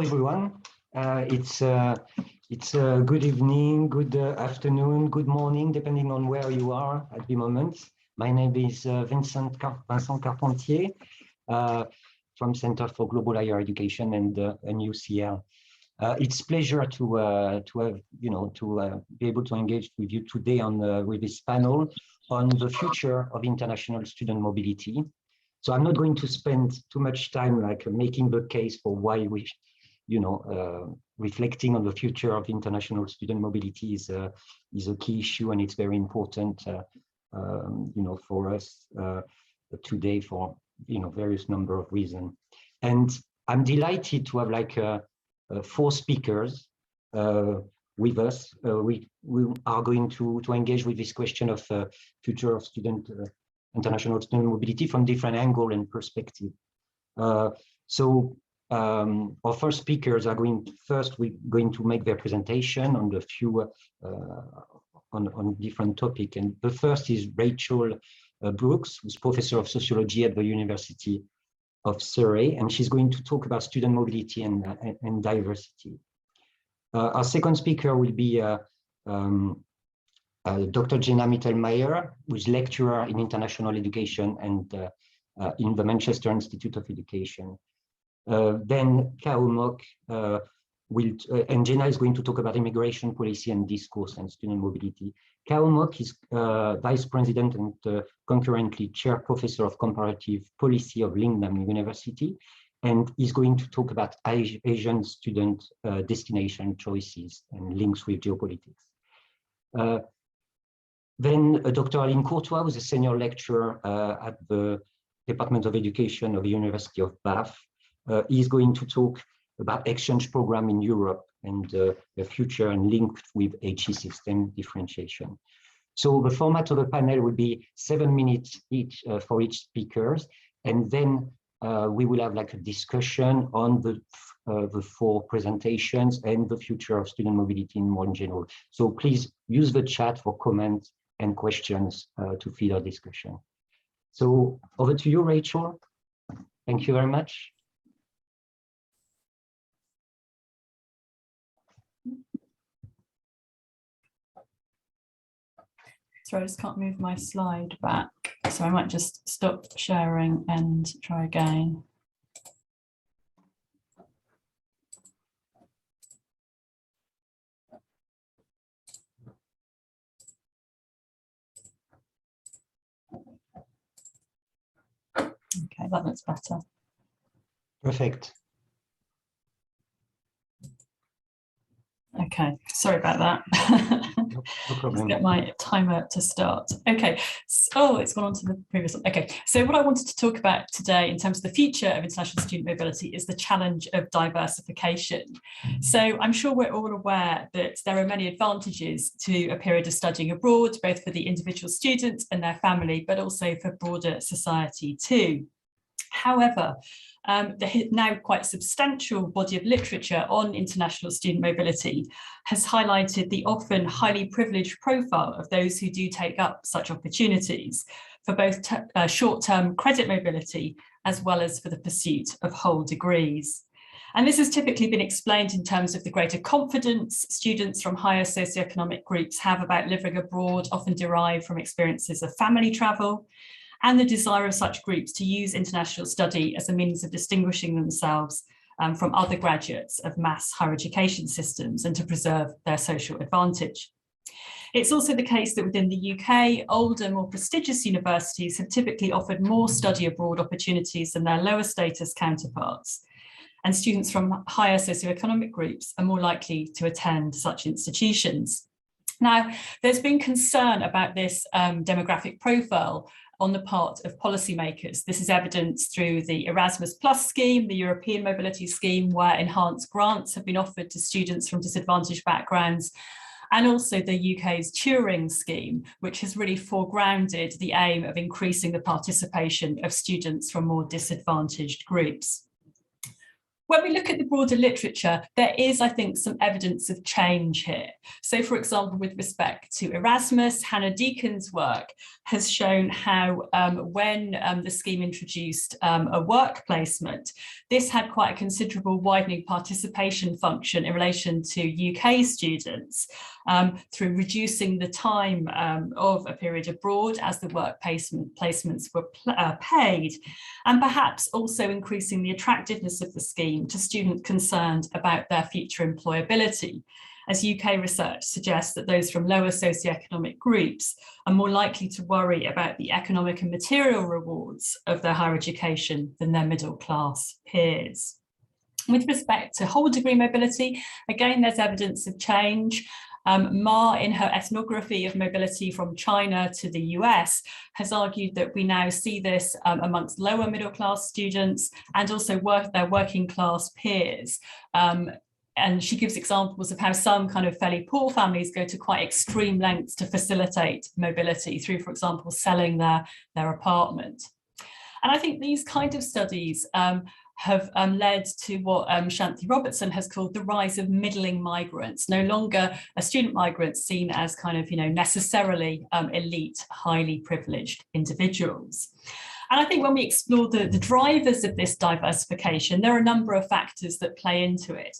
Everyone. It's good evening, good afternoon, good morning, depending on where you are at the moment. My name is Vincent Carpentier from Center for Global Higher Education and UCL. It's a pleasure to have be able to engage with you today on with this panel on the future of international student mobility. So I'm not going to spend too much time making the case for why we, reflecting on the future of international student mobility is a key issue, and it's very important, for us today for various number of reasons. And I'm delighted to have four speakers with us. We are going to engage with this question of future of international student mobility from different angle and perspective. Our first speakers are we're going to make their presentation on the few on different topic. And the first is Rachel Brooks, who's professor of sociology at the University of Surrey, and she's going to talk about student mobility and diversity. Our second speaker will be Dr. Jenna Mittelmeier, who is lecturer in international education and in the Manchester Institute of Education. Then Ho Mok and Jenna is going to talk about immigration policy and discourse and student mobility. Ho Mok is vice president and concurrently chair professor of comparative policy of Lingnan University, and is going to talk about Asian student destination choices and links with geopolitics. Then Dr. Aline Courtois, who is a senior lecturer at the Department of Education of the University of Bath, is going to talk about exchange program in Europe and the future and linked with HE system differentiation. So the format of the panel will be 7 minutes each for each speakers, and then we will have a discussion on the four presentations and the future of student mobility in more in general. So please use the chat for comments and questions to feed our discussion. So over to you, Rachel. Thank you very much. So I just can't move my slide back, so I might just stop sharing and try again. Okay, that looks better. Perfect. Okay, sorry about that. No problem. Let's get my timer to start. Okay, so it's gone on to the previous one. Okay, so what I wanted to talk about today in terms of the future of international student mobility is the challenge of diversification. So I'm sure we're all aware that there are many advantages to a period of studying abroad, both for the individual student and their family, but also for broader society too. However, the now quite substantial body of literature on international student mobility has highlighted the often highly privileged profile of those who do take up such opportunities for both short-term credit mobility as well as for the pursuit of whole degrees. And this has typically been explained in terms of the greater confidence students from higher socioeconomic groups have about living abroad, often derived from experiences of family travel, and the desire of such groups to use international study as a means of distinguishing themselves from other graduates of mass higher education systems and to preserve their social advantage. It's also the case that within the UK, older, more prestigious universities have typically offered more study abroad opportunities than their lower status counterparts. And students from higher socioeconomic groups are more likely to attend such institutions. Now, there's been concern about this demographic profile on the part of policymakers. This is evidenced through the Erasmus Plus scheme, the European Mobility Scheme, where enhanced grants have been offered to students from disadvantaged backgrounds, and also the UK's Turing scheme, which has really foregrounded the aim of increasing the participation of students from more disadvantaged groups. When we look at the broader literature, there is, I think, some evidence of change here. So, for example, with respect to Erasmus, Hannah Deacon's work has shown how when the scheme introduced a work placement, this had quite a considerable widening participation function in relation to UK students through reducing the time of a period abroad as the work placements were paid, and perhaps also increasing the attractiveness of the scheme to students concerned about their future employability, as UK research suggests that those from lower socioeconomic groups are more likely to worry about the economic and material rewards of their higher education than their middle class peers. With respect to whole degree mobility, again, there's evidence of change. Ma, in her ethnography of mobility from China to the US, has argued that we now see this amongst lower middle class students and also their working class peers. And she gives examples of how some kind of fairly poor families go to quite extreme lengths to facilitate mobility through, for example, selling their apartment. And I think these kind of studies have led to what Shanti Robertson has called the rise of middling migrants, no longer a student migrant seen as kind of, necessarily elite, highly privileged individuals. And I think when we explore the drivers of this diversification, there are a number of factors that play into it.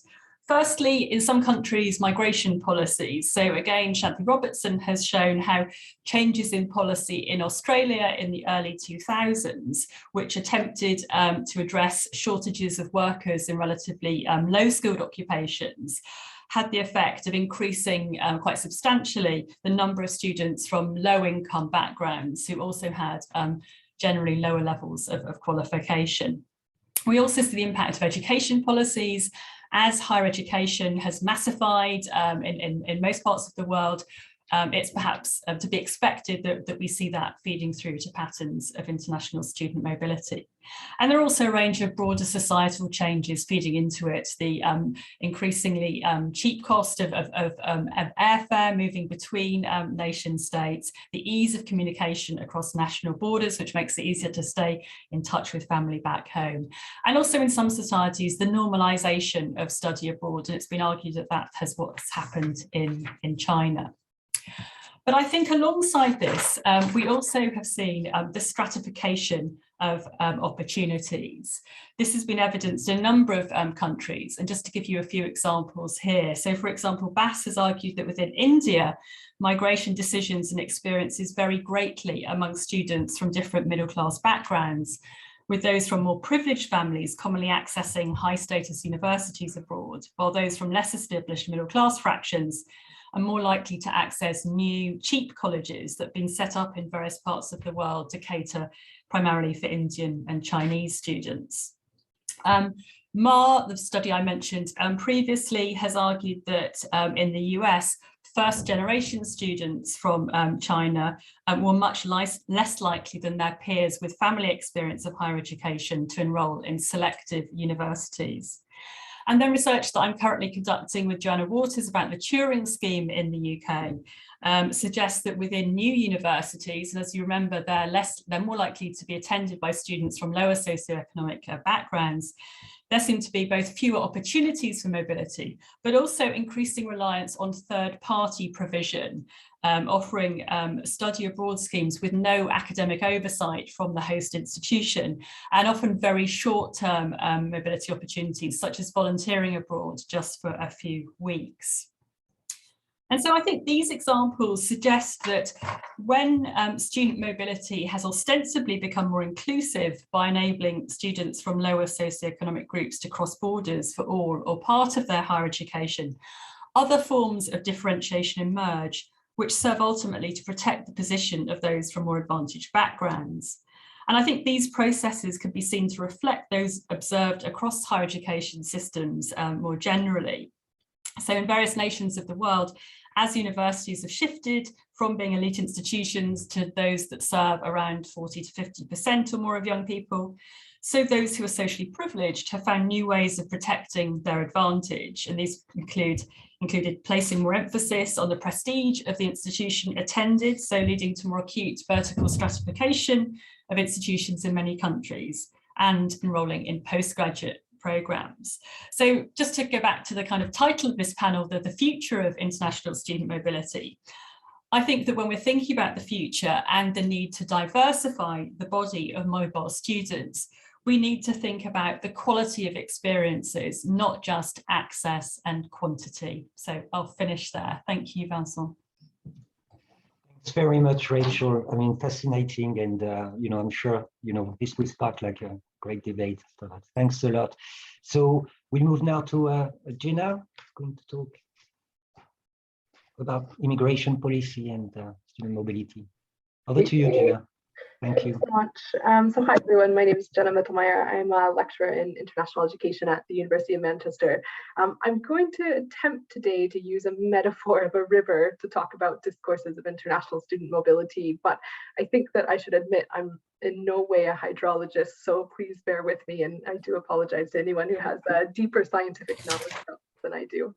Firstly, in some countries, migration policies. So again, Shanti Robertson has shown how changes in policy in Australia in the early 2000s, which attempted to address shortages of workers in relatively low-skilled occupations, had the effect of increasing quite substantially the number of students from low-income backgrounds who also had generally lower levels of qualification. We also see the impact of education policies. As higher education has massified in most parts of the world, it's perhaps to be expected that we see that feeding through to patterns of international student mobility. And there are also a range of broader societal changes feeding into it, the increasingly cheap cost of airfare moving between nation states, the ease of communication across national borders, which makes it easier to stay in touch with family back home. And also in some societies, the normalization of study abroad. And it's been argued that that has what's happened in China. But I think alongside this, we also have seen the stratification of opportunities. This has been evidenced in a number of countries. And just to give you a few examples here. So for example, Bass has argued that within India, migration decisions and experiences vary greatly among students from different middle class backgrounds, with those from more privileged families commonly accessing high status universities abroad, while those from less established middle class fractions are more likely to access new cheap colleges that have been set up in various parts of the world to cater primarily for Indian and Chinese students. Ma, the study I mentioned previously, has argued that in the US, first generation students from China were much less likely than their peers with family experience of higher education to enroll in selective universities. And then research that I'm currently conducting with Joanna Waters about the Turing scheme in the UK suggests that within new universities, and as you remember, they're more likely to be attended by students from lower socioeconomic backgrounds, there seem to be both fewer opportunities for mobility, but also increasing reliance on third-party provision, offering study abroad schemes with no academic oversight from the host institution, and often very short-term mobility opportunities, such as volunteering abroad just for a few weeks. And so I think these examples suggest that when student mobility has ostensibly become more inclusive by enabling students from lower socioeconomic groups to cross borders for all or part of their higher education, other forms of differentiation emerge, which serve ultimately to protect the position of those from more advantaged backgrounds. And I think these processes can be seen to reflect those observed across higher education systems more generally. So in various nations of the world, as universities have shifted from being elite institutions to those that serve around 40 to 50% or more of young people, so those who are socially privileged have found new ways of protecting their advantage. And these included placing more emphasis on the prestige of the institution attended, so leading to more acute vertical stratification of institutions in many countries, and enrolling in postgraduate programs. So just to go back to the kind of title of this panel, the future of international student mobility, I think that when we're thinking about the future and the need to diversify the body of mobile students, we need to think about the quality of experiences, not just access and quantity. So I'll finish there. Thank you, Vincent. Thanks very much, Rachel. I mean, fascinating, and I'm sure this will spark like a great debate after that. Thanks a lot. So we move now to Jenna, who's going to talk about immigration policy and student mobility. Over to you, Jenna. Thank you. Thanks so much. So hi, everyone. My name is Jenna Mittelmeier. I'm a lecturer in international education at the University of Manchester. I'm going to attempt today to use a metaphor of a river to talk about discourses of international student mobility, but I think that I should admit I'm in no way a hydrologist, so please bear with me, and I do apologize to anyone who has a deeper scientific knowledge than I do.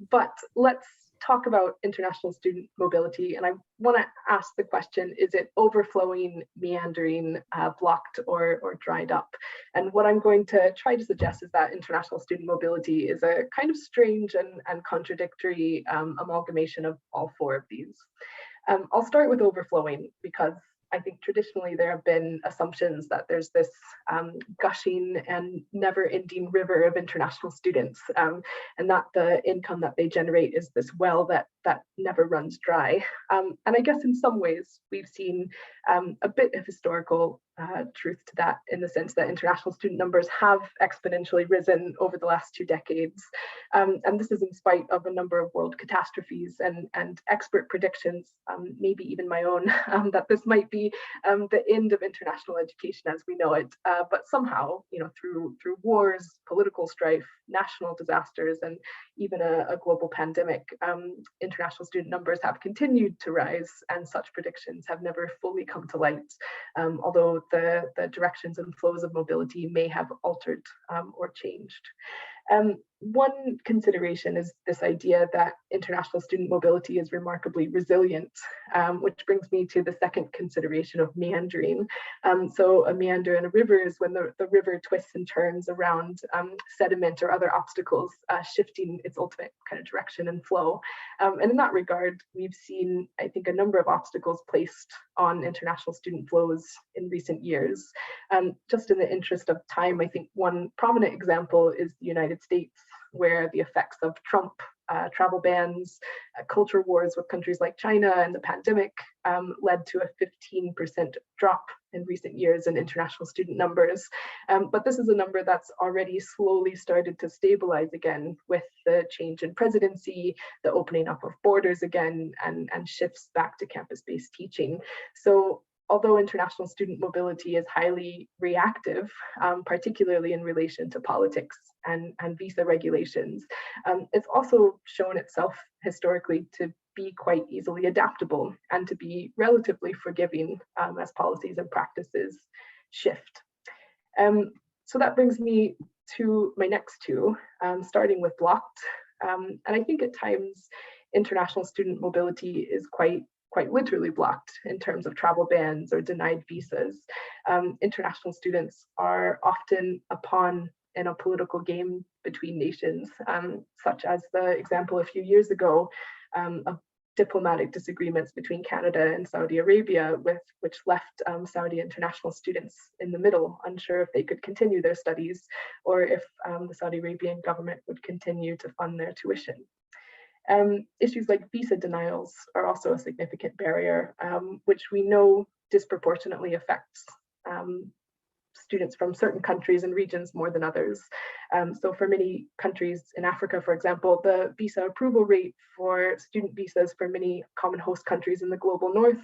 But let's talk about international student mobility, and I want to ask the question, is it overflowing, meandering, blocked, or dried up? And what I'm going to try to suggest is that international student mobility is a kind of strange and contradictory amalgamation of all four of these. I'll start with overflowing, because I think traditionally there have been assumptions that there's this gushing and never-ending river of international students, and that the income that they generate is this well that never runs dry. And I guess in some ways we've seen a bit of historical truth to that, in the sense that international student numbers have exponentially risen over the last 2 decades. And this is in spite of a number of world catastrophes and expert predictions, maybe even my own, that this might be the end of international education as we know it. But somehow, through wars, political strife, national disasters, and even a global pandemic, international student numbers have continued to rise, and such predictions have never fully come to light, although the directions and flows of mobility may have altered or changed. One consideration is this idea that international student mobility is remarkably resilient, which brings me to the second consideration of meandering. So a meander in a river is when the river twists and turns around sediment or other obstacles, shifting its ultimate kind of direction and flow. And in that regard, we've seen, I think, a number of obstacles placed on international student flows in recent years. Just in the interest of time, I think one prominent example is the United States, where the effects of Trump travel bans, culture wars with countries like China, and the pandemic led to a 15% drop in recent years in international student numbers. But this is a number that's already slowly started to stabilize again with the change in presidency, the opening up of borders again, and shifts back to campus-based teaching. So although international student mobility is highly reactive, particularly in relation to politics and visa regulations, it's also shown itself historically to be quite easily adaptable and to be relatively forgiving as policies and practices shift. So that brings me to my next two, starting with blocked. And I think at times international student mobility is quite literally blocked in terms of travel bans or denied visas. International students are often a pawn in a political game between nations, such as the example a few years ago of diplomatic disagreements between Canada and Saudi Arabia, which left Saudi international students in the middle, unsure if they could continue their studies or if the Saudi Arabian government would continue to fund their tuition. Issues like visa denials are also a significant barrier, which we know disproportionately affects students from certain countries and regions more than others. So for many countries in Africa, for example, the visa approval rate for student visas for many common host countries in the global north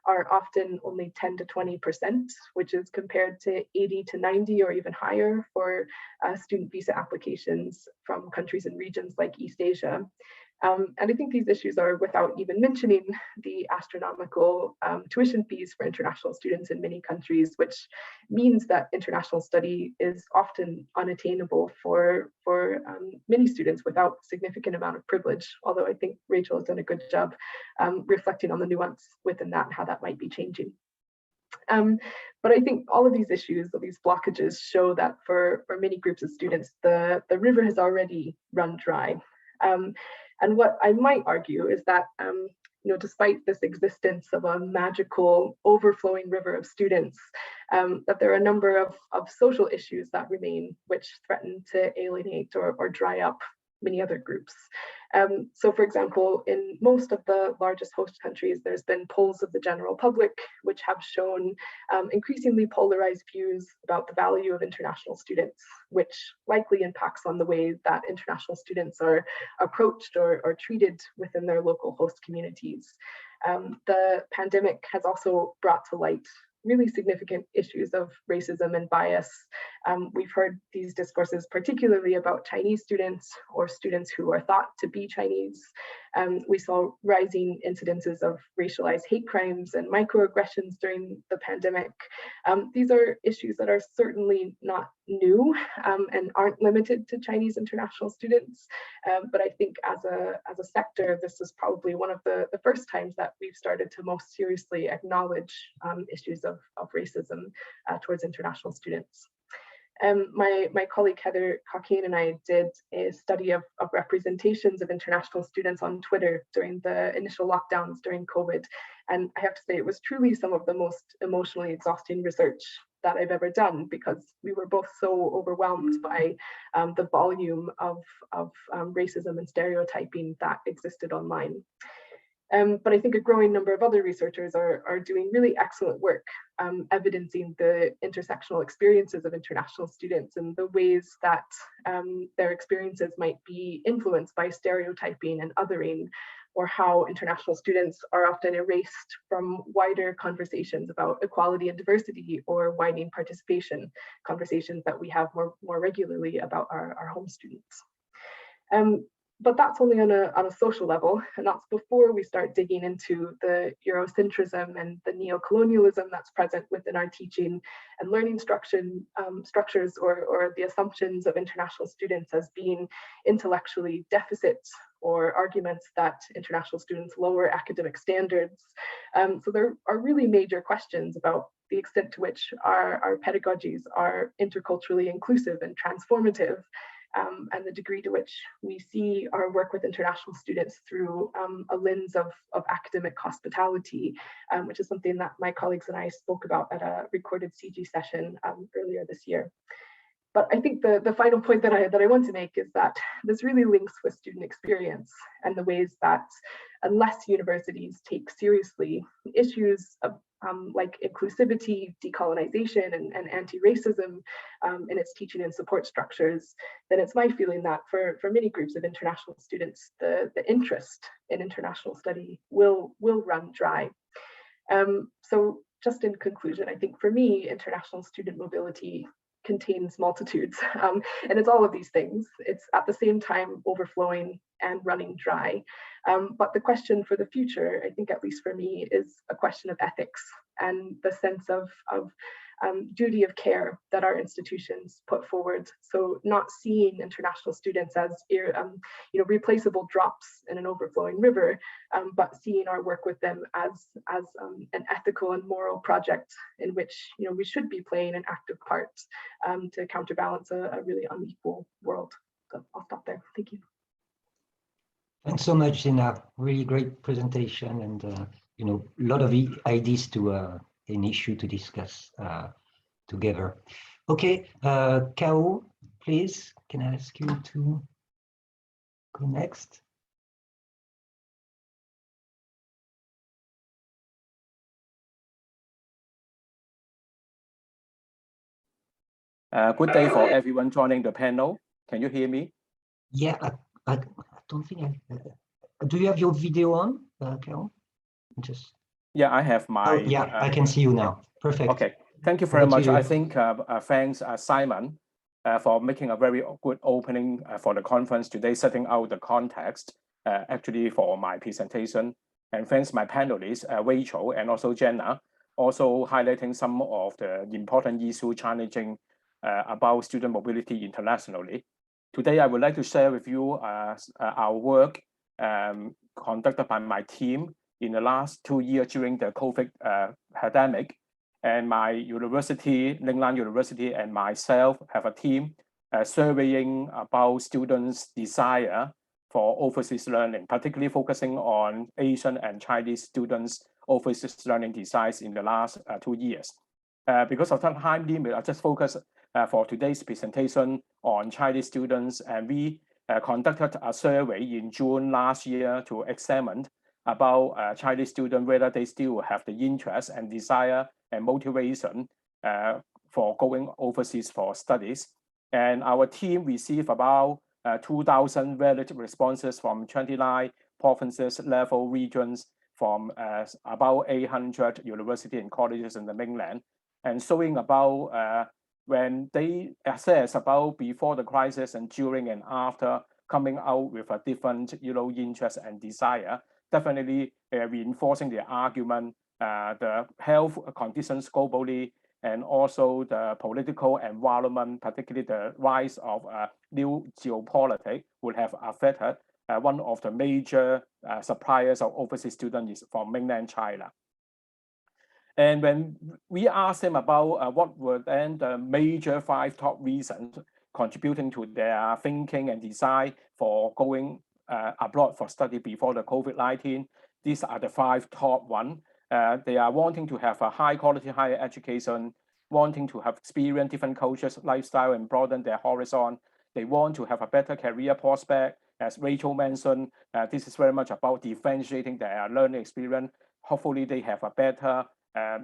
are often only 10 to 20%, which is compared to 80 to 90 or even higher for student visa applications from countries and regions like East Asia. And I think these issues are without even mentioning the astronomical tuition fees for international students in many countries, which means that international study is often unattainable for many students without significant amount of privilege, although I think Rachel has done a good job reflecting on the nuance within that and how that might be changing. But I think all of these issues, all these blockages show that for many groups of students, the river has already run dry. And what I might argue is that, despite this existence of a magical overflowing river of students, that there are a number of social issues that remain, which threaten to alienate or dry up many other groups. So for example, in most of the largest host countries, there's been polls of the general public, which have shown increasingly polarized views about the value of international students, which likely impacts on the way that international students are approached or treated within their local host communities. The pandemic has also brought to light really significant issues of racism and bias. We've heard these discourses particularly about Chinese students or students who are thought to be Chinese. We saw rising incidences of racialized hate crimes and microaggressions during the pandemic. These are issues that are certainly not new and aren't limited to Chinese international students. But I think as a sector, this is probably one of the first times that we've started to most seriously acknowledge issues of racism towards international students. My colleague Heather Cockayne and I did a study of representations of international students on Twitter during the initial lockdowns during COVID. And I have to say, it was truly some of the most emotionally exhausting research that I've ever done, because we were both so overwhelmed by the volume of racism and stereotyping that existed online. But I think a growing number of other researchers are doing really excellent work evidencing the intersectional experiences of international students and the ways that their experiences might be influenced by stereotyping and othering, or how international students are often erased from wider conversations about equality and diversity or widening participation, conversations that we have more regularly about our home students. But that's only on a social level, and that's before we start digging into the Eurocentrism and the neo-colonialism that's present within our teaching and learning structures, or the assumptions of international students as being intellectually deficit, or arguments that international students lower academic standards. So there are really major questions about the extent to which our pedagogies are interculturally inclusive and transformative, and the degree to which we see our work with international students through a lens of academic hospitality, which is something that my colleagues and I spoke about at a recorded CG session earlier this year. But I think the final point that I want to make is that this really links with student experience and the ways that, unless universities take seriously issues of like inclusivity, decolonization, and anti-racism in its teaching and support structures, then it's my feeling that for many groups of international students, the interest in international study will run dry. So just in conclusion, I think for me, international student mobility contains multitudes, and it's all of these things. It's at the same time overflowing and running dry. But the question for the future, I think, at least for me, is a question of ethics and the sense of duty of care that our institutions put forward. So not seeing international students as replaceable drops in an overflowing river, but seeing our work with them as an ethical and moral project in which we should be playing an active part to counterbalance a really unequal world. So I'll stop there. Thank you. Thanks so much, Jenna. Really great presentation, and a lot of ideas to an issue to discuss together. Okay, Kao, please, can I ask you to go next? Good day for everyone joining the panel. Can you hear me? Yeah, I don't think do you have your video on, Kao? Just. Yeah, I have my. Oh, yeah, I can see you now. Perfect. Okay, thank you very much. I think thanks Simon for making a very good opening for the conference today, setting out the context actually for my presentation. And thanks my panelists, Rachel and also Jenna, also highlighting some of the important issues challenging about student mobility internationally. Today, I would like to share with you our work conducted by my team in the last 2 years during the COVID pandemic, and my university, Ninglan University, and myself have a team surveying about students' desire for overseas learning, particularly focusing on Asian and Chinese students' overseas learning desires in the last 2 years. Because of the time limit, I just focus for today's presentation on Chinese students, and we conducted a survey in June last year to examine about Chinese students, whether they still have the interest and desire and motivation for going overseas for studies. And our team received about 2,000 valid responses from 29 provinces, level regions, from about 800 universities and colleges in the mainland, and showing about when they assess about before the crisis and during and after, coming out with a different interest and desire, definitely reinforcing the argument, the health conditions globally, and also the political environment, particularly the rise of new geopolitics, would have affected one of the major suppliers of overseas students from mainland China. And when we asked them about what were then the major 5 top reasons contributing to their thinking and desire for going abroad for study before the COVID-19, these are the 5 top ones. They are wanting to have a high quality higher education, wanting to have experience different cultures, lifestyle, and broaden their horizon. They want to have a better career prospect. As Rachel mentioned, this is very much about differentiating their learning experience. Hopefully they have a better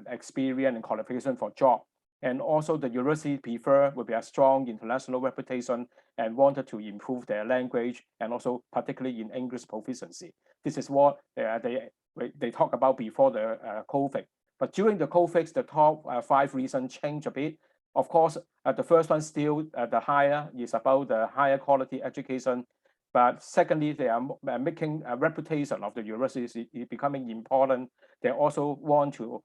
experience and qualification for job. And also the university prefer will be a strong international reputation and wanted to improve their language and also particularly in English proficiency. This is what they talk about before the COVID. But during the COVID, the top 5 reasons change a bit. Of course, the first one still the higher is about the higher quality education. But secondly, they are making a reputation of the university is becoming important. They also want to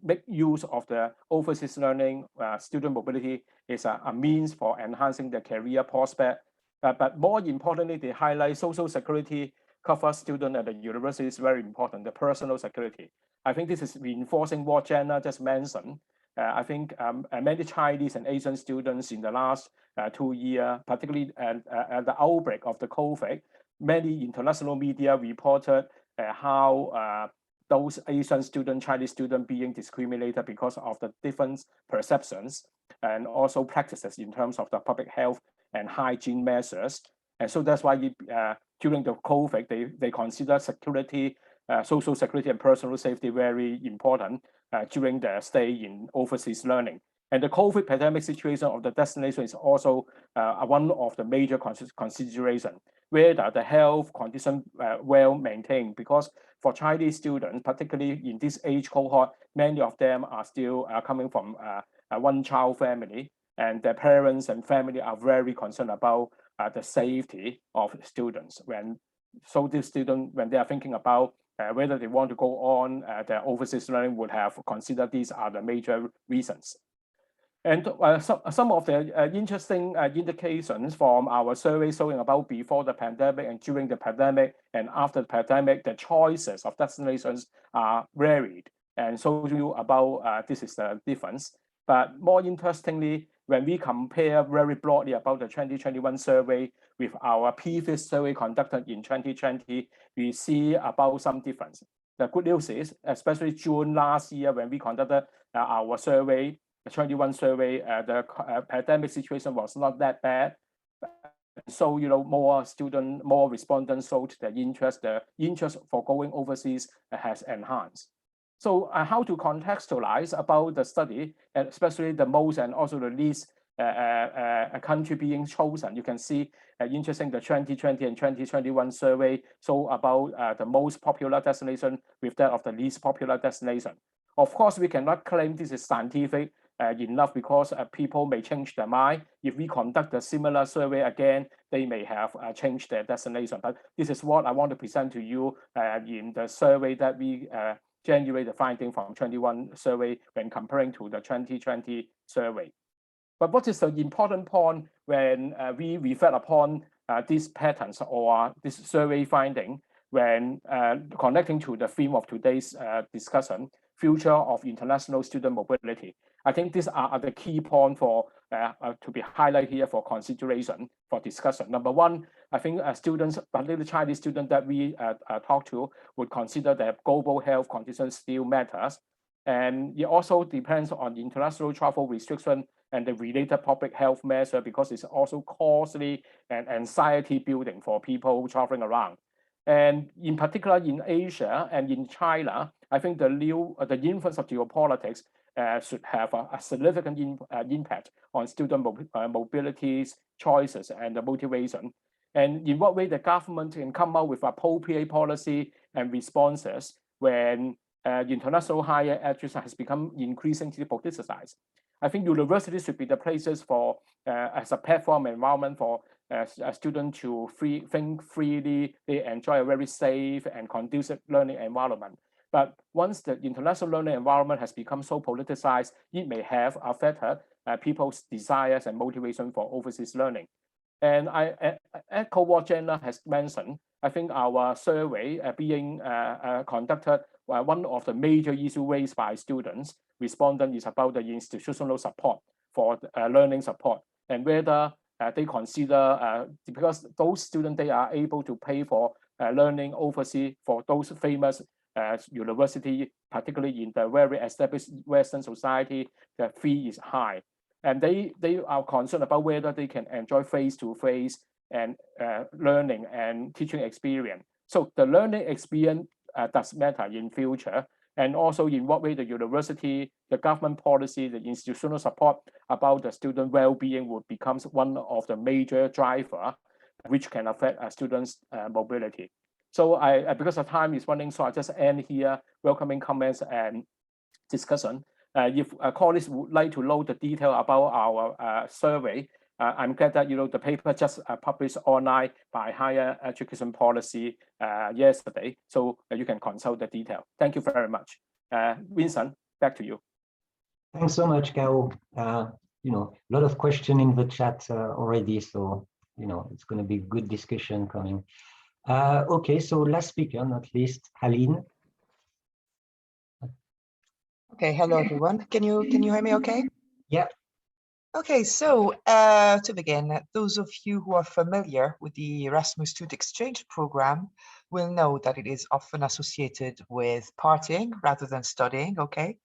make use of the overseas learning, student mobility is a means for enhancing their career prospect. But more importantly, they highlight social security cover student at the university is very important, the personal security. I think this is reinforcing what Jenna just mentioned. I think many Chinese and Asian students in the last 2 years, particularly at the outbreak of the COVID, many international media reported how those Asian students, Chinese students being discriminated because of the different perceptions and also practices in terms of the public health and hygiene measures. And so that's why during the COVID, they consider security, social security and personal safety very important during their stay in overseas learning. And the COVID pandemic situation of the destination is also one of the major considerations, whether the health condition well maintained, because for Chinese students, particularly in this age cohort, many of them are still coming from a one-child family, and their parents and family are very concerned about the safety of students. So these students, when they are thinking about whether they want to go on their overseas learning, would have considered these are the major reasons. And some of the interesting indications from our survey showing about before the pandemic and during the pandemic and after the pandemic, the choices of destinations are varied, and show you about this is the difference. But more interestingly, when we compare very broadly about the 2021 survey with our previous survey conducted in 2020, we see about some difference. The good news is, especially June last year, when we conducted our survey, the 21 survey, the pandemic situation was not that bad. So, more respondents showed the interest for going overseas has enhanced. So how to contextualize about the study, especially the most and also the least country being chosen. You can see interesting the 2020 and 2021 survey show about the most popular destination with that of the least popular destination. Of course, we cannot claim this is scientific enough because people may change their mind. If we conduct a similar survey again, they may have changed their destination. But this is what I want to present to you in the survey that we generate the finding from 21 survey when comparing to the 2020 survey. But what is the important point when we reflect upon these patterns or this survey finding when connecting to the theme of today's discussion, future of international student mobility. I think these are the key points for to be highlighted here for consideration, for discussion. Number one, I think students, particularly Chinese students that we talk to, would consider that global health conditions still matters. And it also depends on international travel restriction and the related public health measure, because it's also costly and anxiety building for people traveling around. And in particular in Asia and in China, I think the influence of geopolitics should have a significant impact on student mobilities, choices, and the motivation. And in what way the government can come out with appropriate policy and responses when international higher education has become increasingly politicized. I think universities should be the places for, as a platform environment for a student to think freely. They enjoy a very safe and conducive learning environment. But once the international learning environment has become so politicized, it may have affected people's desires and motivation for overseas learning. And I echo what Jenna has mentioned. I think our survey being conducted, one of the major issues raised by students respondents is about the institutional support for learning support, and whether they consider, because those students, they are able to pay for learning overseas for those famous university, particularly in the very established Western society, the fee is high. And they are concerned about whether they can enjoy face-to-face and learning and teaching experience. So the learning experience does matter in future, and also in what way the university, the government policy, the institutional support about the student well-being would become one of the major driver which can affect students' mobility. So because the time is running, so I just end here, welcoming comments and discussion. If colleagues would like to know the detail about our survey, I'm glad that the paper just published online by Higher Education Policy yesterday, so you can consult the detail. Thank you very much. Vincent, back to you. Thanks so much, Gao. A lot of questions in the chat already, so it's going to be good discussion coming. Okay, so last speaker, not least, Aline. Okay, hello everyone. Can you hear me okay? Yeah. Okay, so to begin, those of you who are familiar with the Erasmus Student Exchange Program will know that it is often associated with partying rather than studying, okay?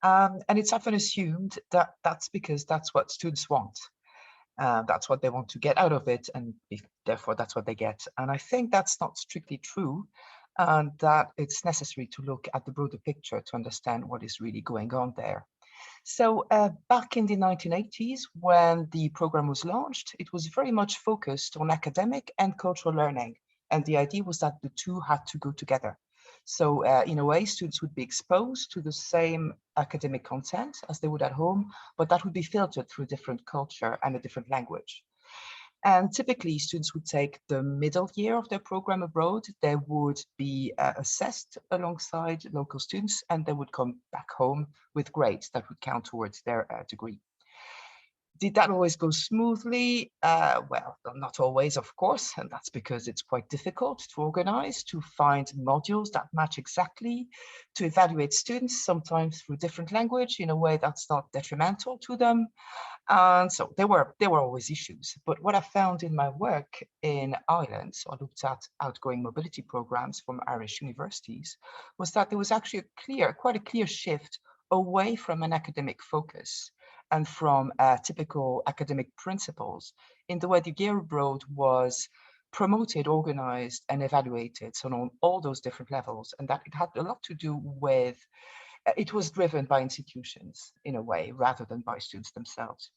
And it's often assumed that that's because that's what students want. That's what they want to get out of it, and therefore that's what they get. And I think that's not strictly true, and that it's necessary to look at the broader picture to understand what is really going on there. So back in the 1980s, when the program was launched, it was very much focused on academic and cultural learning. And the idea was that the two had to go together. So in a way, students would be exposed to the same academic content as they would at home, but that would be filtered through a different culture and a different language. And typically, students would take the middle year of their program abroad. They would be assessed alongside local students, and they would come back home with grades that would count towards their degree. Did that always go smoothly? Well, not always, of course, and that's because it's quite difficult to organize, to find modules that match exactly, to evaluate students, sometimes through different language in a way that's not detrimental to them. And so there were always issues. But what I found in my work in Ireland, so I looked at outgoing mobility programs from Irish universities, was that there was actually quite a clear shift away from an academic focus and from typical academic principles in the way the year abroad was promoted, organized, and evaluated, so on all those different levels. And that it had a lot to do with, it was driven by institutions in a way, rather than by students themselves.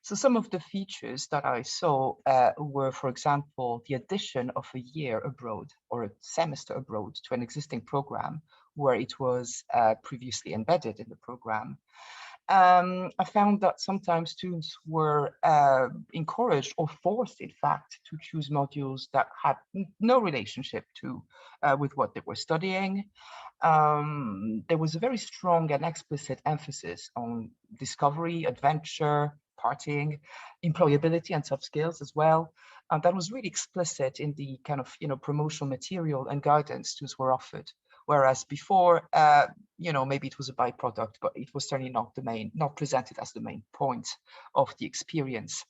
So some of the features that I saw were, for example, the addition of a year abroad or a semester abroad to an existing program where it was previously embedded in the program. I found that sometimes students were encouraged or forced, in fact, to choose modules that had no relationship to with what they were studying. There was a very strong and explicit emphasis on discovery, adventure, partying, employability, and soft skills as well. That was really explicit in the kind of promotional material and guidance students were offered, Whereas before, maybe it was a byproduct, but it was certainly not presented as the main point of the experience.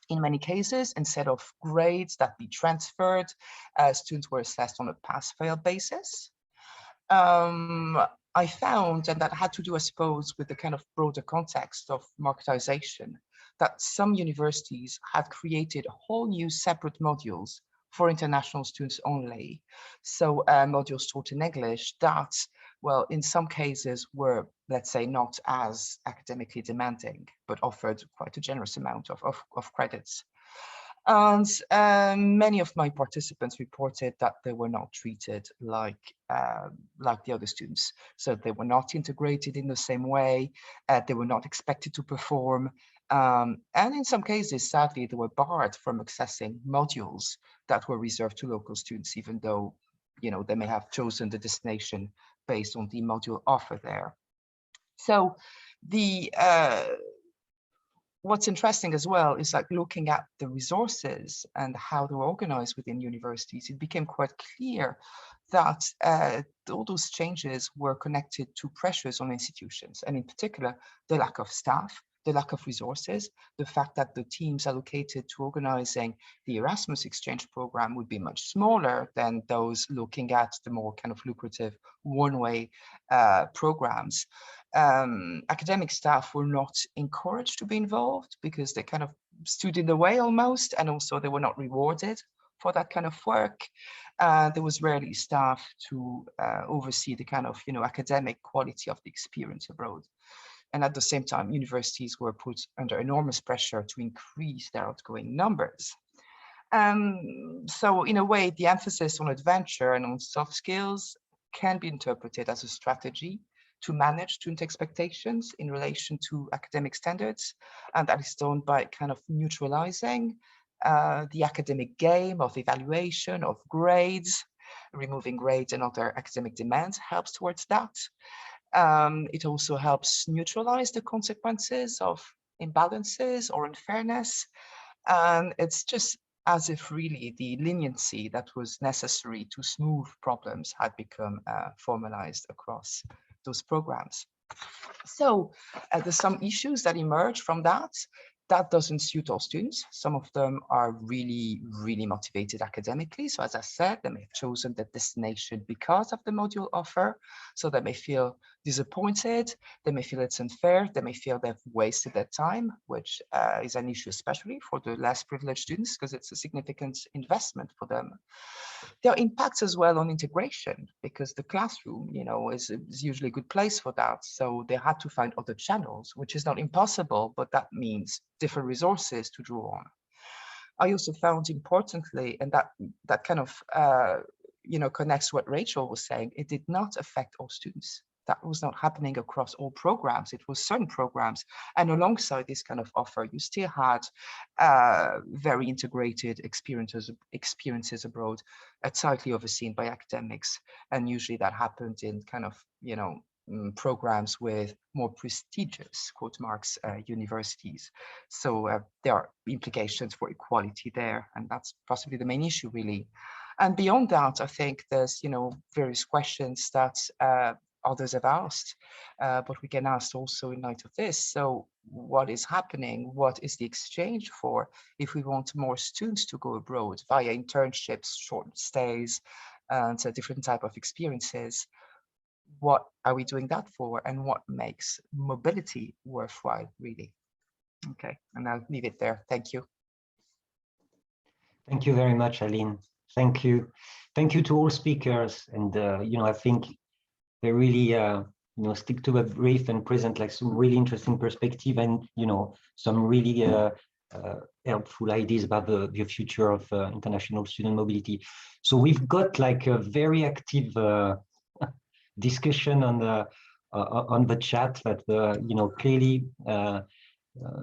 In many cases, instead of grades that be transferred, students were assessed on a pass-fail basis. I found, and that had to do, I suppose, with the kind of broader context of marketization, that some universities had created a whole new separate modules for international students only. So modules taught in English that, well, in some cases were, let's say, not as academically demanding, but offered quite a generous amount of credits. And many of my participants reported that they were not treated like the other students. So they were not integrated in the same way. They were not expected to perform. And in some cases, sadly, they were barred from accessing modules that were reserved to local students, even though, they may have chosen the destination based on the module offer there. So what's interesting as well is like looking at the resources and how they're organized within universities, it became quite clear that all those changes were connected to pressures on institutions, and in particular, the lack of staff, the lack of resources, the fact that the teams allocated to organizing the Erasmus exchange program would be much smaller than those looking at the more kind of lucrative one-way programs. Academic staff were not encouraged to be involved because they kind of stood in the way almost, and also they were not rewarded for that kind of work. There was rarely staff to oversee the kind of academic quality of the experience abroad. And at the same time, universities were put under enormous pressure to increase their outgoing numbers. So in a way, the emphasis on adventure and on soft skills can be interpreted as a strategy to manage student expectations in relation to academic standards. And that is done by kind of neutralizing the academic game of evaluation, of grades. Removing grades and other academic demands helps towards that. It also helps neutralize the consequences of imbalances or unfairness. And it's just as if really the leniency that was necessary to smooth problems had become formalized across those programs. So there's some issues that emerge from that. That doesn't suit all students. Some of them are really, really motivated academically. So as I said, they may have chosen the destination because of the module offer. So they may feel disappointed. They may feel it's unfair. They may feel they've wasted their time, which is an issue, especially for the less privileged students, because it's a significant investment for them. There are impacts as well on integration, because the classroom, is usually a good place for that. So they had to find other channels, which is not impossible, but that means different resources to draw on. I also found importantly, and that kind of connects what Rachel was saying, it did not affect all students. That was not happening across all programs. It was certain programs. And alongside this kind of offer, you still had very integrated experiences abroad, tightly overseen by academics. And usually that happened in kind of, programs with more prestigious, quote marks, universities. So there are implications for equality there. And that's possibly the main issue, really. And beyond that, I think there's, various questions that others have asked, but we can ask also in light of this. So what is happening? What is the exchange for if we want more students to go abroad via internships, short stays, and different type of experiences? What are we doing that for? And what makes mobility worthwhile, really? Okay, and I'll leave it there. Thank you. Thank you very much, Aline. Thank you. Thank you to all speakers. And, I think they really, stick to a brief and present like some really interesting perspective and, some really helpful ideas about the future of international student mobility. So we've got like a very active discussion on the chat that, clearly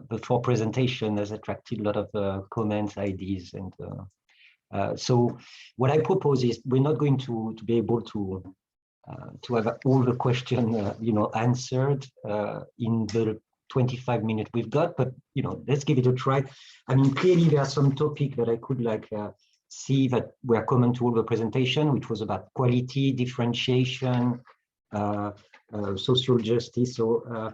before presentation has attracted a lot of comments, ideas, and so what I propose is we're not going to be able to have all the questions, answered in the 25 minutes we've got, but let's give it a try. I mean, clearly there are some topics that I could see that were common to all the presentation, which was about quality, differentiation, social justice. So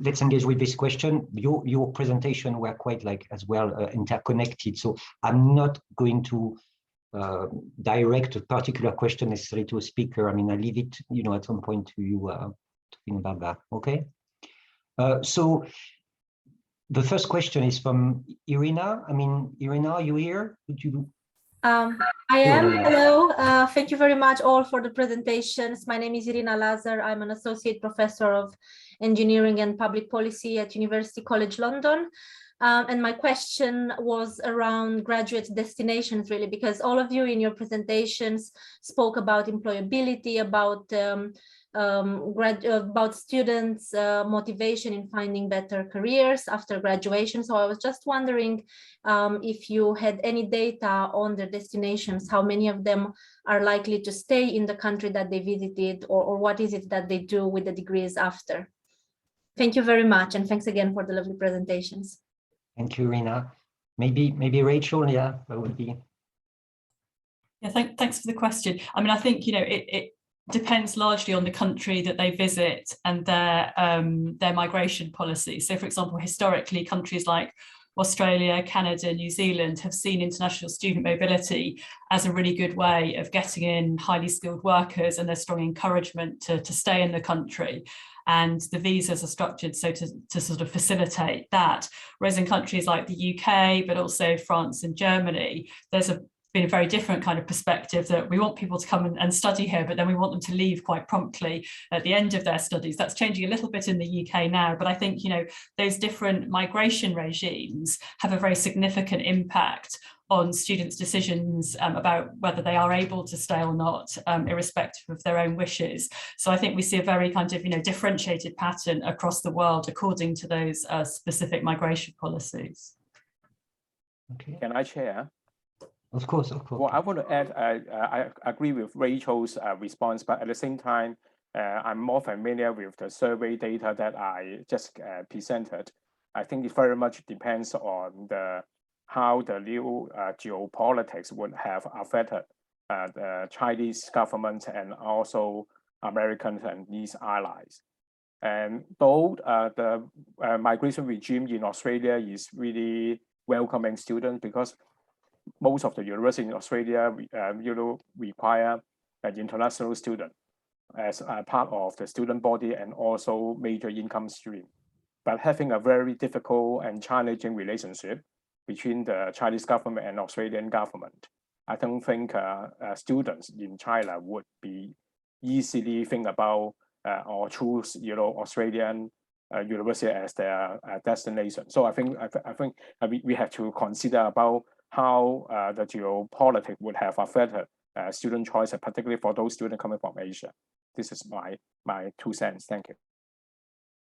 let's engage with this question. Your presentation were quite like as well interconnected. So I'm not going to direct a particular question necessarily to a speaker. I mean, I leave it, at some point to you talking about that. Okay. So the first question is from Irina. I mean, Irina, are you here? Would you? I am. Hello. Thank you very much all for the presentations. My name is Irina Lazar. I'm an associate professor of engineering and public policy at University College London. And my question was around graduate destinations, really, because all of you in your presentations spoke about employability, about students' motivation in finding better careers after graduation. So I was just wondering if you had any data on their destinations, how many of them are likely to stay in the country that they visited, or what is it that they do with the degrees after? Thank you very much, and thanks again for the lovely presentations. Thank you, Rina. Maybe Rachel, yeah, that would be. Yeah, thanks for the question. I mean, I think, it depends largely on the country that they visit and their migration policy. So, for example, historically, countries like Australia, Canada, New Zealand have seen international student mobility as a really good way of getting in highly skilled workers, and there's strong encouragement to stay in the country. And the visas are structured so to sort of facilitate that. Whereas in countries like the UK, but also France and Germany, there's been a very different kind of perspective that we want people to come and study here, but then we want them to leave quite promptly at the end of their studies. That's changing a little bit in the UK now, but I think, those different migration regimes have a very significant impact on students' decisions about whether they are able to stay or not, irrespective of their own wishes. So I think we see a very kind of, differentiated pattern across the world according to those specific migration policies. Okay. Can I share? Of course. Well, I want to add, I agree with Rachel's response, but at the same time, I'm more familiar with the survey data that I just presented. I think it very much depends on how the new geopolitics would have affected the Chinese government and also Americans and these allies. And though the migration regime in Australia is really welcoming students, because most of the universities in Australia require an international student as a part of the student body and also major income stream. But having a very difficult and challenging relationship between the Chinese government and Australian government, I don't think students in China would be easily think about or choose Australian university as their destination. So I think we have to consider about how the geopolitics would have affected student choice, particularly for those students coming from Asia. This is my 2 cents. Thank you.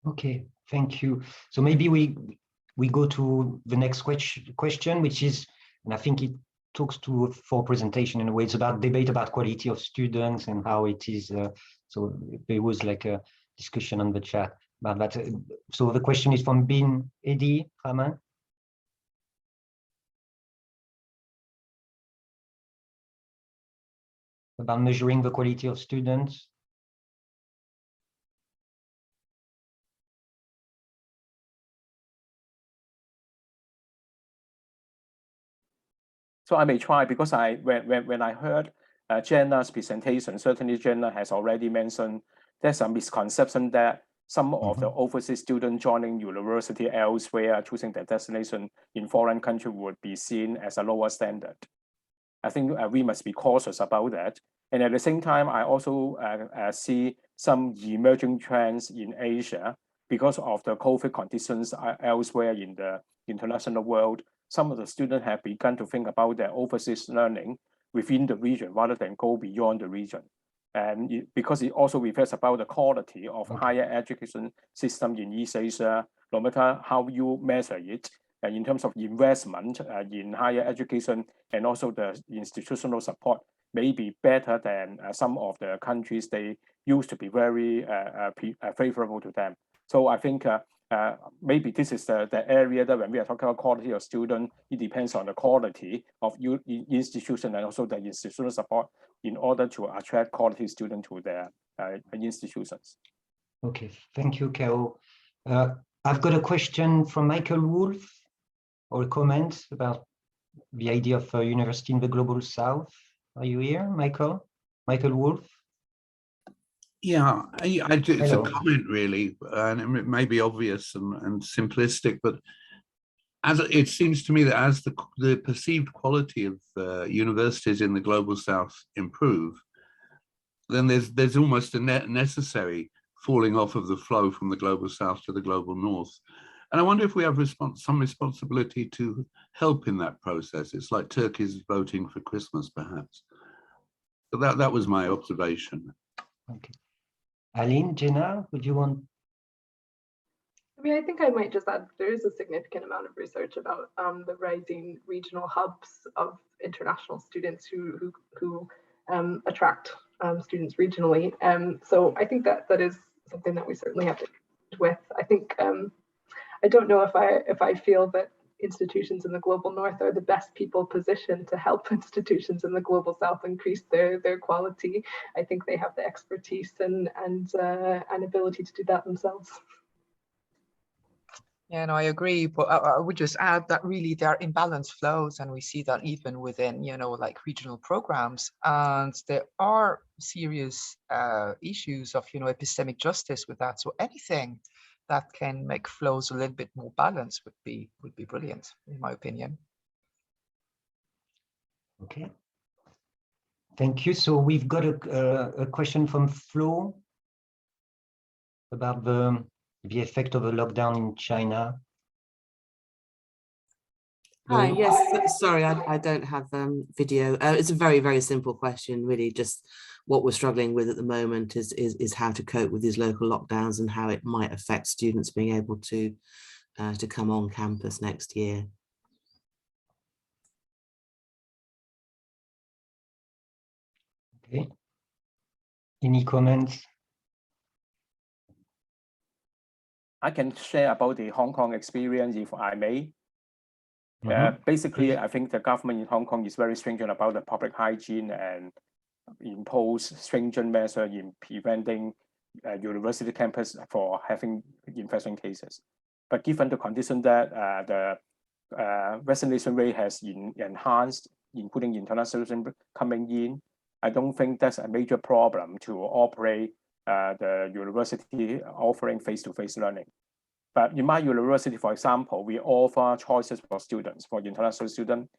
Okay, thank you. So maybe we go to the next question, which is, and I think it talks to for presentation in a way, it's about debate about quality of students and how it is. So there was like a discussion on the chat about that. So the question is from Bin Edi Rahman. About measuring the quality of students. So I may try, because when I heard Jenna's presentation, certainly Jenna has already mentioned there's a misconception that some of the overseas students joining university elsewhere, choosing their destination in foreign country, would be seen as a lower standard. I think we must be cautious about that. And at the same time, I also see some emerging trends in Asia because of the COVID conditions elsewhere in the international world. Some of the students have begun to think about their overseas learning within the region rather than go beyond the region. And because it also reflects about the quality of higher education system in East Asia, no matter how you measure it, in terms of investment in higher education and also the institutional support may be better than some of the countries they used to be very favorable to them. So I think maybe this is the area that when we are talking about quality of student, it depends on the quality of institution and also the institutional support in order to attract quality students to their institutions. Okay, thank you, Carol. I've got a question from Michael Wolf, or a comment about the idea of a university in the Global South. Are you here, Michael? Michael Wolf? Yeah, it's Hello. a comment really, and it may be obvious and simplistic, but as it seems to me that as the perceived quality of universities in the Global South improve, then there's almost a necessary falling off of the flow from the Global South to the Global North. And I wonder if we have some responsibility to help in that process. It's like turkeys voting for Christmas, perhaps. So that was my observation. Okay. Aline, Jenna, would you want? I mean, I think I might just add there is a significant amount of research about the rising regional hubs of international students who attract students regionally. So I think that is something that we certainly have to do with. I think I don't know if I feel that institutions in the global north are the best people positioned to help institutions in the global south increase their quality. I think they have the expertise and ability to do that themselves. Yeah, no, I agree. But I would just add that really there are imbalanced flows, and we see that even within, like regional programs. And there are serious issues of, epistemic justice with that. So anything that can make flows a little bit more balanced would be brilliant, in my opinion. Okay. Thank you. So we've got a question from Flo about the effect of a lockdown in China. Hi, yes, sorry, I don't have video. It's a very, very simple question, really. Just what we're struggling with at the moment is how to cope with these local lockdowns and how it might affect students being able to come on campus next year. Okay. Any comments? I can share about the Hong Kong experience, if I may. Basically, I think the government in Hong Kong is very stringent about the public hygiene and impose stringent measures in preventing university campus for having infection cases. But given the condition that the vaccination rate has enhanced, including international students coming in, I don't think that's a major problem to operate the university offering face-to-face learning. But in my university, for example, we offer choices for students, for international students.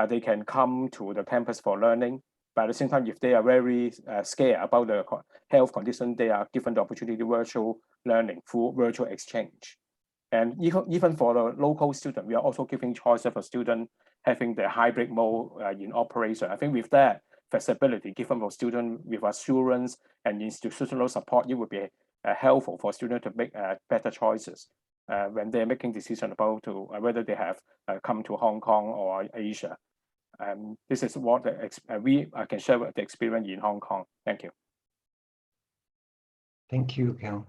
They can come to the campus for learning, but at the same time, if they are very scared about the health condition, they are given the opportunity to virtual learning through virtual exchange. And even for the local student, we are also giving choices for students having the hybrid mode in operation. I think with that flexibility given for students with assurance and institutional support, it would be helpful for students to make better choices when they're making decisions about whether they have come to Hong Kong or Asia. This is what I can share with the experience in Hong Kong. Thank you. Thank you, Cal.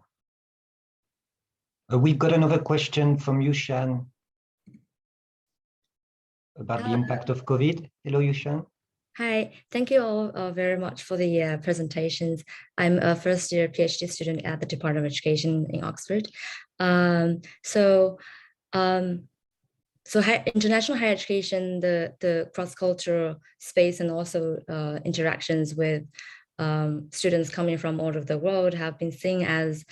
We've got another question from Yushan about the impact of COVID. Hello, Yushan. Hi, thank you all very much for the presentations. I'm a first-year PhD student at the Department of Education in Oxford. So international higher education, the cross-cultural space and also interactions with students coming from all over the world have been seen as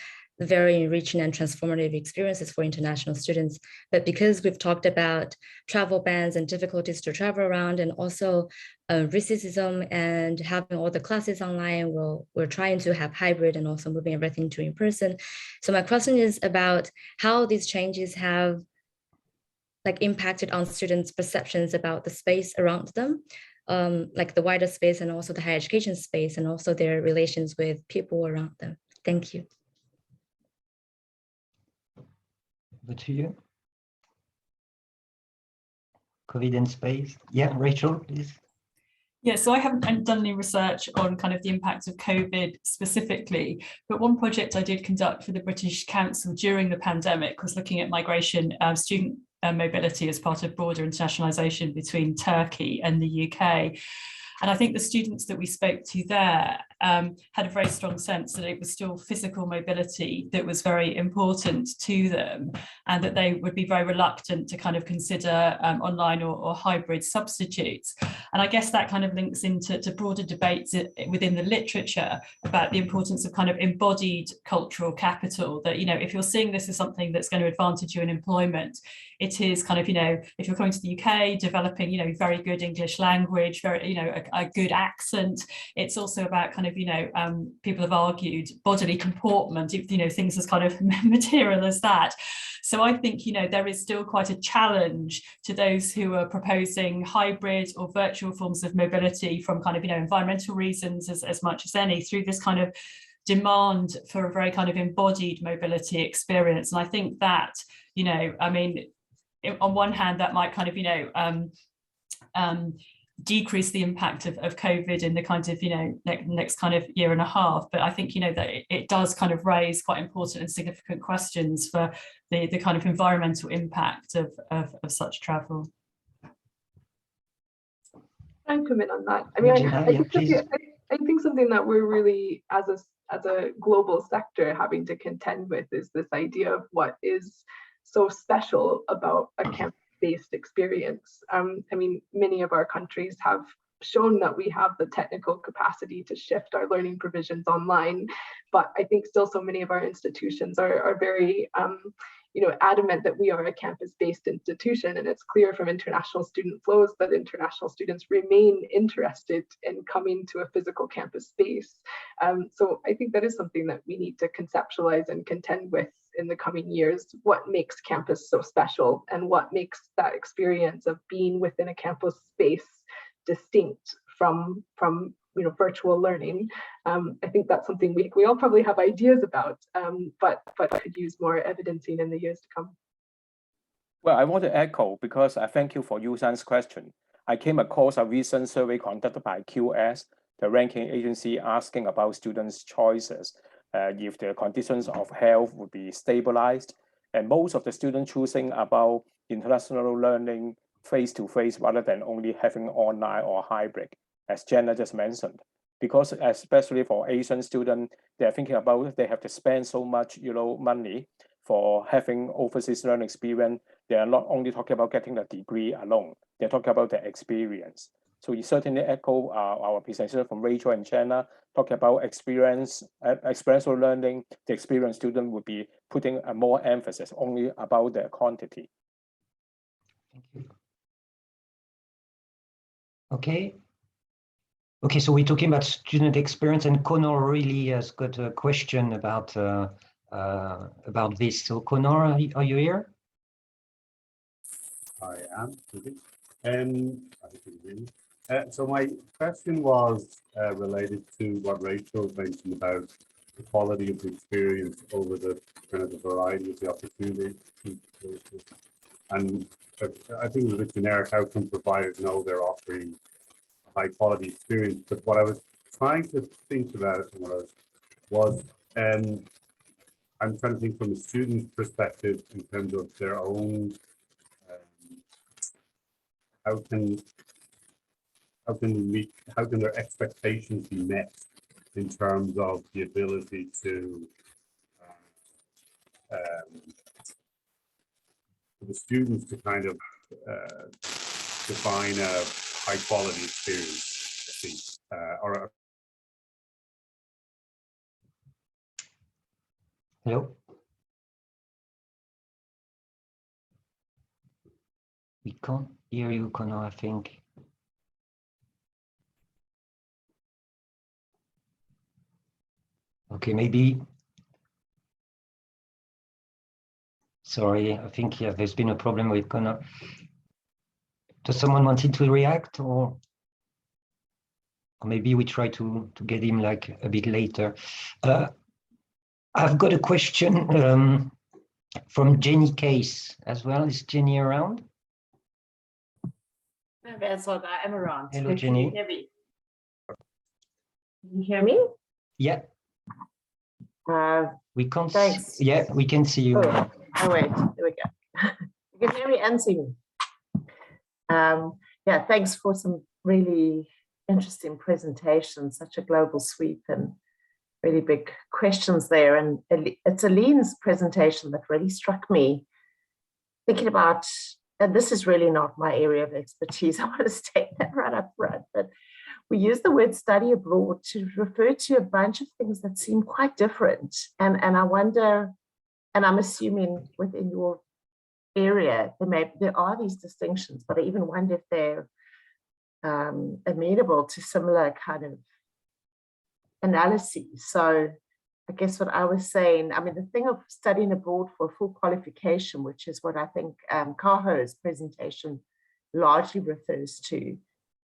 very enriching and transformative experiences for international students. But because we've talked about travel bans and difficulties to travel around, and also racism and having all the classes online, we're trying to have hybrid and also moving everything to in person. So my question is about how these changes have impacted on students' perceptions about the space around them, like the wider space and also the higher education space, and also their relations with people around them. Thank you. Over to you. COVID and space. Yeah, Rachel, please. Yeah, so I haven't done any research on kind of the impact of COVID specifically, but one project I did conduct for the British Council during the pandemic was looking at migration, student mobility as part of broader internationalisation between Turkey and the UK. And I think the students that we spoke to there had a very strong sense that it was still physical mobility that was very important to them, and that they would be very reluctant to kind of consider online or hybrid substitutes. And I guess that kind of links into broader debates within the literature about the importance of kind of embodied cultural capital, that, you know, if you're seeing this as something that's going to advantage you in employment, it is kind of, you know, if you're coming to the UK, developing, you know, very good English language, very, you know, a good accent. It's also about kind of, you know, people have argued bodily comportment, you know, things as kind of material as that. So I think, you know, there is still quite a challenge to those who are proposing hybrid or virtual forms of mobility from kind of, you know, environmental reasons as much as any, through this kind of demand for a very kind of embodied mobility experience. And I think that, you know, I mean, on one hand, that might kind of, you know, decrease the impact of COVID in the kind of, you know, next kind of year and a half. But I think, you know, that it does kind of raise quite important and significant questions for the kind of environmental impact of such travel. I can comment on that. I mean, I think something that we're really, as a global sector, having to contend with is this idea of what is so special about a campus-based experience. I mean, many of our countries have shown that we have the technical capacity to shift our learning provisions online, but I think still so many of our institutions are very you know, adamant that we are a campus-based institution, and it's clear from international student flows that international students remain interested in coming to a physical campus space. So I think that is something that we need to conceptualize and contend with in the coming years. What makes campus so special, and what makes that experience of being within a campus space distinct from you know, virtual learning? I think that's something we all probably have ideas about, but could use more evidencing in the years to come. Well, I want to echo, because I thank you for Yusan's question. I came across a recent survey conducted by QS, the ranking agency, asking about students' choices if their conditions of health would be stabilized, and most of the students choosing about international learning face-to-face rather than only having online or hybrid, as Jenna just mentioned. Because especially for Asian students, they're thinking about they have to spend so much, you know, money for having overseas learning experience. They are not only talking about getting the degree alone, they're talking about the experience. So you certainly echo our presentation from Rachel and Jenna, talking about experiential learning. The experienced student would be putting a more emphasis only about the quantity. Thank you. Okay, so we're talking about student experience, and Connor really has got a question about this. So Connor, are you here? I am. I think you can hear me. So my question was related to what Rachel mentioned about the quality of the experience over the kind of the variety of the opportunities. And I think it was a bit generic. How can providers know they're offering a high quality experience? But what I was trying to think about was I'm trying to think from a student's perspective in terms of their own how can their expectations be met in terms of the ability to for the students to kind of define a high quality experience, I think, or Hello? We can't hear you, Connor, I think. Okay, maybe. Sorry, I think there's been a problem with Connor. Does someone wanted to react, or maybe we try to get him like a bit later? I've got a question from Jenny Case as well. Is Jenny around? I'm around. Hello, Jenny. Can you hear me? Yeah. We can't. Thanks. Yeah, we can see you. Oh wait, there we go. You can hear me and see me. Yeah, thanks for some really interesting presentations, such a global sweep and really big questions there. And it's Aline's presentation that really struck me, thinking about, and this is really not my area of expertise, I want to state that right up front, but we use the word study abroad to refer to a bunch of things that seem quite different. And I wonder, and I'm assuming within your area, there are these distinctions, but I even wonder if they're amenable to similar kind of analyses. So I guess what I was saying, I mean, the thing of studying abroad for full qualification, which is what I think Kaho's presentation largely refers to,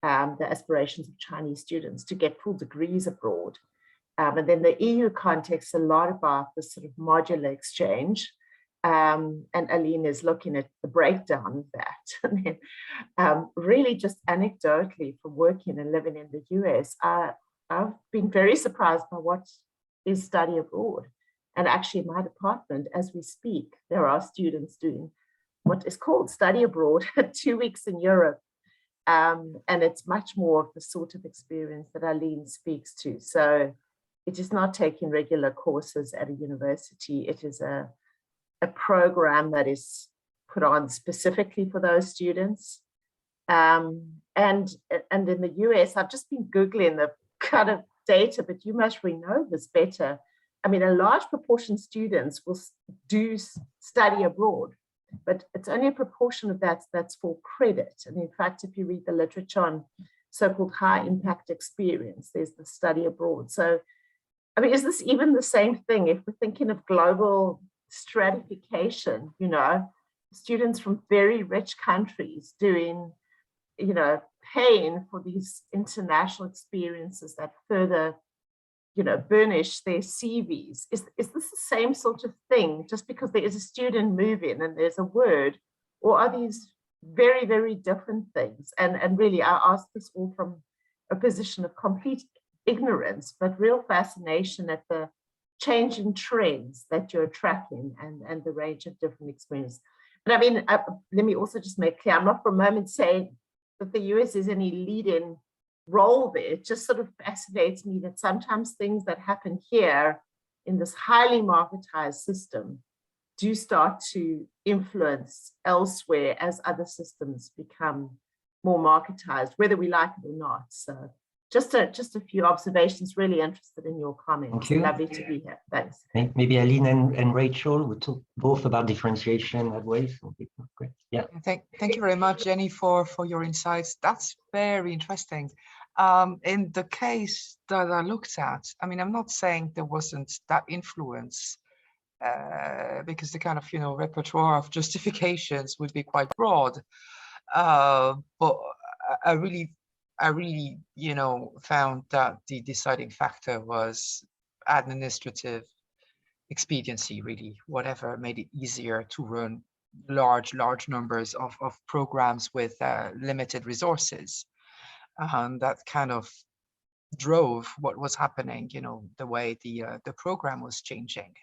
the aspirations of Chinese students to get full degrees abroad. And then the EU context, a lot about this sort of modular exchange. And Aline is looking at the breakdown of that. And then, really just anecdotally from working and living in the US, I've been very surprised by what is study abroad. And actually in my department, as we speak, there are students doing what is called study abroad, 2 weeks in Europe. And it's much more of the sort of experience that Aline speaks to. So it is not taking regular courses at a university. It is a program that is put on specifically for those students. And in the US, I've just been Googling the kind of data, but you must really know this better. I mean, a large proportion of students will do study abroad, but it's only a proportion of that's for credit. And in fact, if you read the literature on so-called high impact experience, there's the study abroad. So, I mean, is this even the same thing? If we're thinking of global stratification, you know, students from very rich countries doing, you know, paying for these international experiences that further, you know, burnish their CVs. Is this the same sort of thing, just because there is a student moving and there's a word, or are these very, very different things? And really, I ask this all from a position of complete ignorance, but real fascination at the changing trends that you're tracking and the range of different experiences. And I mean, let me also just make clear, I'm not for a moment saying that the US is any leading role there. It just sort of fascinates me that sometimes things that happen here in this highly marketized system do start to influence elsewhere as other systems become more marketized, whether we like it or not. So just a few observations, really interested in your comments. Thank you. Lovely to be here. Thanks. Maybe Aline and Rachel would talk both about differentiation that way. So great. Yeah. Thank you very much, Jenny, for your insights. That's very interesting. In the case that I looked at, I mean, I'm not saying there wasn't that influence because the kind of, you know, repertoire of justifications would be quite broad. But I really, you know, found that the deciding factor was administrative expediency, really, whatever made it easier to run large numbers of programs with limited resources. And that kind of drove what was happening, you know, the way the program was changing.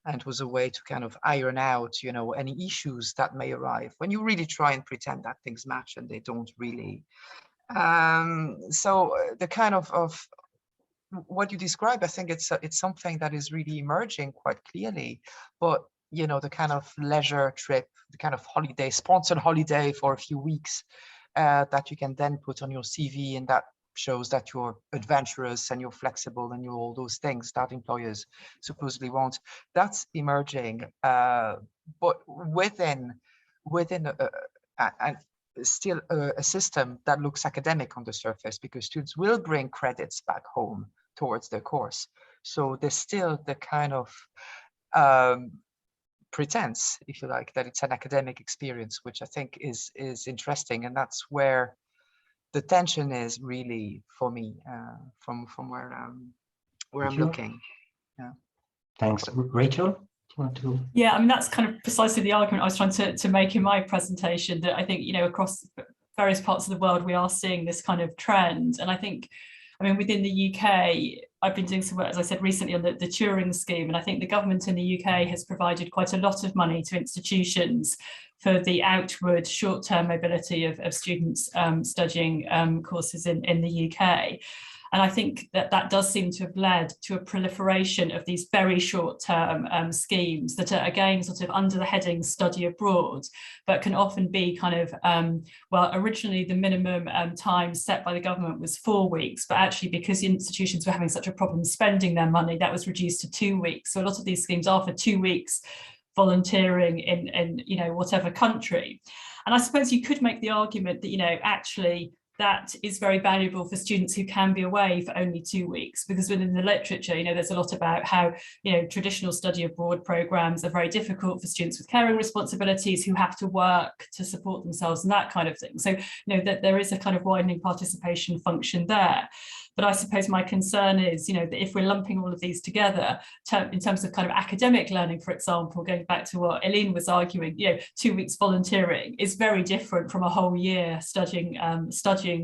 And it was a way to kind of iron out, you know, any issues that may arrive when you really try and pretend that things match and they don't really. So the kind of what you describe, I think it's something that is really emerging quite clearly. But you know, the kind of leisure trip, the kind of holiday, sponsored holiday for a few weeks that you can then put on your CV, and that shows that you're adventurous and you're flexible and you're all those things that employers supposedly want. That's emerging, but within still a system that looks academic on the surface, because students will bring credits back home towards their course. So there's still the kind of pretense, if you like, that it's an academic experience, which I think is interesting, and that's where the tension is really for me from where I'm looking. Yeah. Thanks, Rachel. Yeah, I mean, that's kind of precisely the argument I was trying to make in my presentation, that I think, you know, across various parts of the world, we are seeing this kind of trend. And I think I mean, within the UK, I've been doing some work, as I said, recently on the Turing scheme, and I think the government in the UK has provided quite a lot of money to institutions for the outward short-term mobility of students studying courses in the UK. And I think that does seem to have led to a proliferation of these very short-term schemes that are, again, sort of under the heading study abroad, but can often be kind of, well, originally the minimum time set by the government was 4 weeks, but actually because institutions were having such a problem spending their money, that was reduced to 2 weeks. So a lot of these schemes are for 2 weeks volunteering in whatever country. And I suppose you could make the argument that, actually, that is very valuable for students who can be away for only 2 weeks, because within the literature, there's a lot about how, traditional study abroad programs are very difficult for students with caring responsibilities who have to work to support themselves and that kind of thing. So, that there is a kind of widening participation function there. But I suppose my concern is, that if we're lumping all of these together in terms of kind of academic learning, for example, going back to what Aline was arguing, 2 weeks volunteering is very different from a whole year studying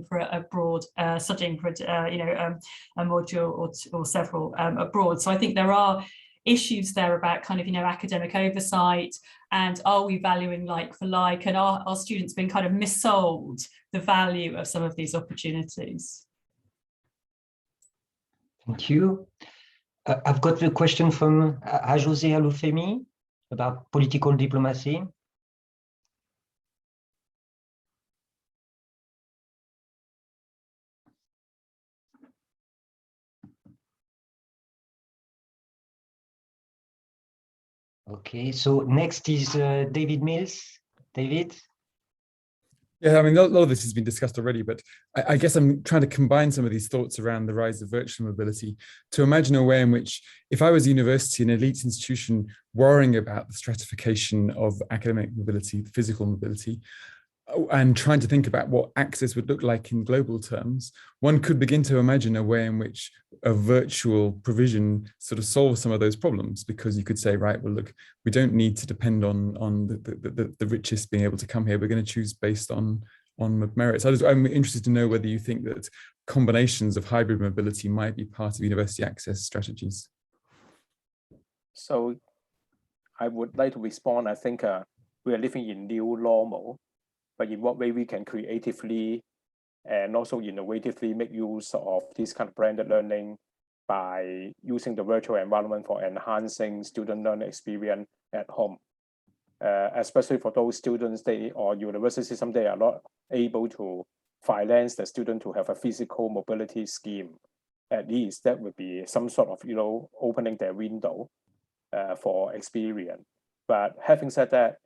for abroad, studying for a module or several abroad. So I think there are issues there about kind of academic oversight, and are we valuing like for like, and are students being kind of missold the value of some of these opportunities? Thank you. I've got the question from Jose Alufemi about political diplomacy. Okay, so next is David Mills. David? Yeah, I mean, a lot of this has been discussed already, but I guess I'm trying to combine some of these thoughts around the rise of virtual mobility to imagine a way in which, if I was a university, an elite institution, worrying about the stratification of academic mobility, physical mobility, and trying to think about what access would look like in global terms, one could begin to imagine a way in which a virtual provision sort of solves some of those problems, because you could say, right, well, look, we don't need to depend on the richest being able to come here. We're going to choose based on merits. I'm interested to know whether you think that combinations of hybrid mobility might be part of university access strategies. So I would like to respond. I think we are living in new normal, but in what way we can creatively and also innovatively make use of this kind of blended learning by using the virtual environment for enhancing student learning experience at home. Especially for those students or university system, they are not able to finance the student to have a physical mobility scheme. At least that would be some sort of, opening their window for experience. But having said that,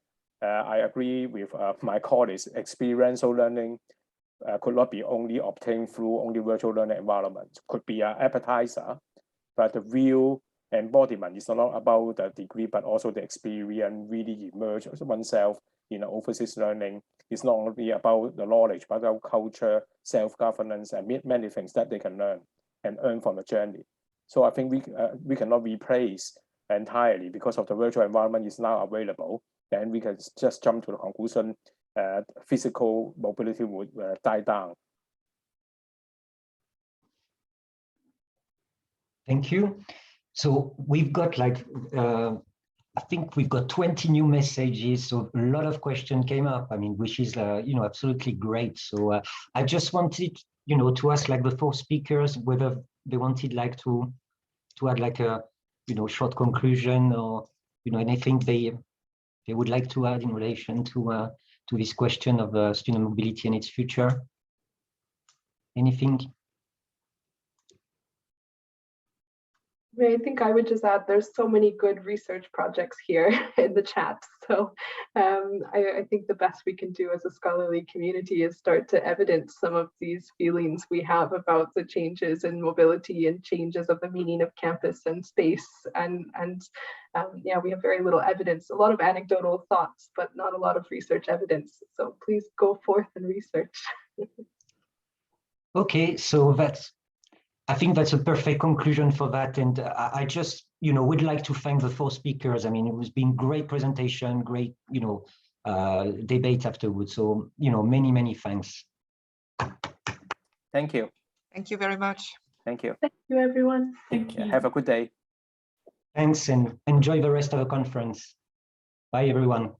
I agree with my colleagues. Experiential learning could not be only obtained through only virtual learning environment. Could be an appetizer, but the real embodiment is not about the degree, but also the experience really emerge oneself in overseas learning. It's not only about the knowledge, but about culture, self-governance, and many things that they can learn and earn from the journey. So I think we cannot replace entirely because of the virtual environment is now available. Then we can just jump to the conclusion physical mobility would die down. Thank you. So we've got I think we've got 20 new messages, so a lot of questions came up, which is, absolutely great. So I just wanted, to ask the 4 speakers whether they wanted to add a, short conclusion or, anything they would like to add in relation to this question of student mobility and its future. Anything? I think I would just add there's so many good research projects here in the chat. So I think the best we can do as a scholarly community is start to evidence some of these feelings we have about the changes in mobility and changes of the meaning of campus and space. And yeah, we have very little evidence, a lot of anecdotal thoughts, but not a lot of research evidence. So please go forth and research. Okay, so I think that's a perfect conclusion for that. And I just, would like to thank the 4 speakers. It was been great presentation, great, debate afterwards. So, many, many thanks. Thank you. Thank you very much. Thank you. Thank you, everyone. Thank you. Have a good day. Thanks, and enjoy the rest of the conference. Bye, everyone.